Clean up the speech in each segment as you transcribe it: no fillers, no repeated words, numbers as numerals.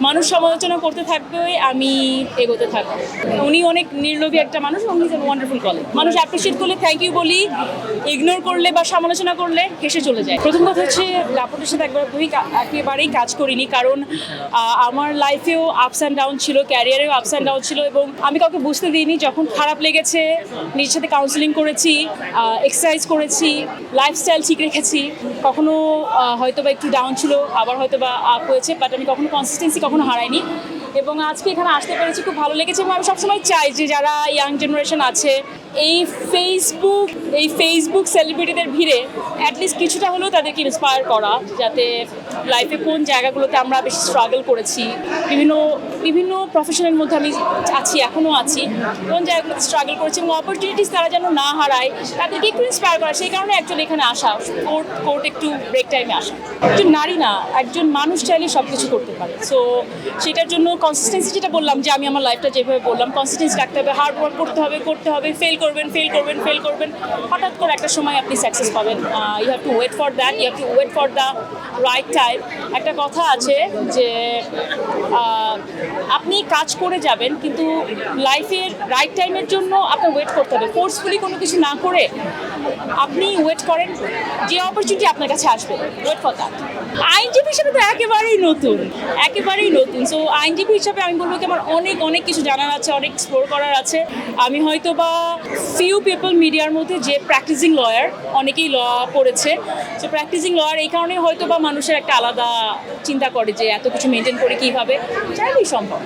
মানুষ সমালোচনা করতে থাকবে, আমি এগোতে থাকবো। উনি অনেক নির্লোভী একটা মানুষ, উনি ওয়ান্ডারফুল কলেজ। মানুষ অ্যাপ্রিশিয়েট করলে থ্যাংক ইউ বলি, ইগনোর করলে বা সমালোচনা করলে হেসে চলে যায়। প্রথম কথা হচ্ছে দাপটের সাথে একেবারেই কাজ করিনি, কারণ আমার লাইফেও আপস অ্যান্ড ডাউন ছিল, ক্যারিয়ারেও আপস অ্যান্ড ডাউন ছিল, এবং আমি কাউকে বুঝতে দিইনি। যখন খারাপ লেগেছে নিজের সাথে কাউন্সেলিং করেছি, এক্সারসাইজ করেছি, লাইফস্টাইল ঠিক রেখেছি। কখনো হয়তো বা একটু ডাউন ছিল, আবার হয়তো বা আপ হয়েছে, বাট আমি কখনো কনসিস্টেন্সি কখনো হারাইনি। এবং আজকে এখানে আসতে পেরেছি, খুব ভালো লেগেছে। এবং আমি সবসময় চাই যে যারা ইয়াং জেনারেশন আছে, এই ফেসবুক সেলিব্রিটিদের ভিড়ে অ্যাটলিস্ট কিছুটা হলেও তাদেরকে ইন্সপায়ার করা, যাতে লাইফে কোন জায়গাগুলোতে আমরা বেশি স্ট্রাগল করেছি, বিভিন্ন প্রফেশনের মধ্যে আমি আছি, এখনও আছি, কোন জায়গাগুলোতে স্ট্রাগল করেছি, এবং অপরচুনিটিস তারা যেন না হারায়, তাদেরকে একটু ইন্সপায়ার করা। সেই কারণে অ্যাকচুয়ালি এখানে আসা, কোর্ট একটু ব্রেক টাইমে আসা। একজন নারী না, একজন মানুষ চাইলে সব কিছু করতে পারে। সো সেটার জন্য কনসিস্টেন্সি, যেটা বললাম যে আমি আমার লাইফটা যেভাবে বললাম, কনসিস্টেন্সি রাখতে হবে, হার্ড ওয়ার্ক করতে হবে, ফেল করবেন, হঠাৎ করে একটা সময় আপনি সাকসেস পাবেন। You have to wait for that, you have to wait for the right time. একটা কথা আছে যে আপনি কাজ করে যাবেন, কিন্তু লাইফের রাইট টাইমের জন্য আপনার ওয়েট করতে হবে। ফোর্সফুলি কোনো কিছু না করে আপনি ওয়েট করেন, যে অপরচুনিটি আপনার কাছে আসবে, ওয়েট ফর দ্যাট। আইনজীবী হিসাবে তো একেবারেই নতুন। সো আইনজীবী হিসাবে আমি বলবো কি, আমার অনেক কিছু জানার আছে, অনেক এক্সপ্লোর করার আছে। আমি হয়তো বা ফিউ পিপল মিডিয়ার মধ্যে যে প্র্যাকটিসিং লয়ার, অনেকেই ল পড়েছে, সো প্র্যাকটিসিং লয়ার, এই কারণে হয়তো বা মানুষের একটা আলাদা চিন্তা করে যে এত কিছু মেনটেন করে কীভাবে, চাইলেই সম্ভব।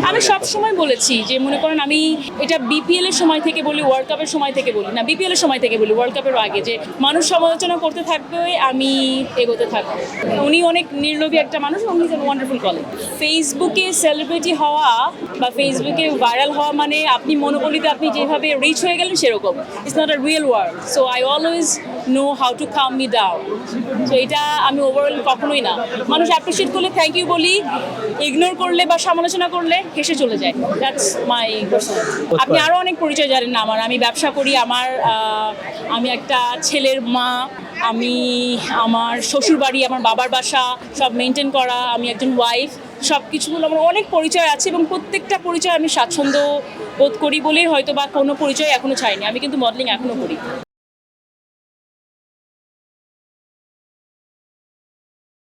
আমি সবসময় বলেছি যে মনে করেন, আমি এটা বিপিএল এর সময় থেকে বলি, ওয়ার্ল্ড কাপের সময় থেকে বলি, না বিপিএল এর সময় থেকে বলি, ওয়ার্ল্ড কাপের আগে, যে মানুষ সমালোচনা করতে থাকবে, আমি এগোতে থাকবো। উনি অনেক নির্লোভী একটা মানুষ, উনি ওয়ান্ডারফুল কলেজ। ফেসবুকে সেলিব্রিটি হওয়া বা ফেসবুকে ভাইরাল হওয়া মানে আপনি মনোবলিতে আপনি যেভাবে রিচ হয়ে গেলেন সেরকম। It's not a real world. So I always know how to calm me down. So এটা আমি ওভারঅল কখনোই না। মানুষ অ্যাপ্রিশিয়েট করলে থ্যাংক ইউ বলি, ইগনোর করলে বা সমালোচনা করলে হেসে চলে যায়। That's my personal. আপনি আরও অনেক পরিচয় জানেন না আমার। আমি ব্যবসা করি, আমি একটা ছেলের মা, আমি আমার শ্বশুরবাড়ি, আমার বাবার বাসা সব মেনটেন করা, আমি একজন ওয়াইফ, সব কিছুগুলো আমার অনেক পরিচয় আছে, এবং প্রত্যেকটা পরিচয় আমি স্বাচ্ছন্দ্য বোধ করি বলেই হয়তো বা কোনো পরিচয় এখনও চাইনি। আমি কিন্তু মডেলিং এখনও করি।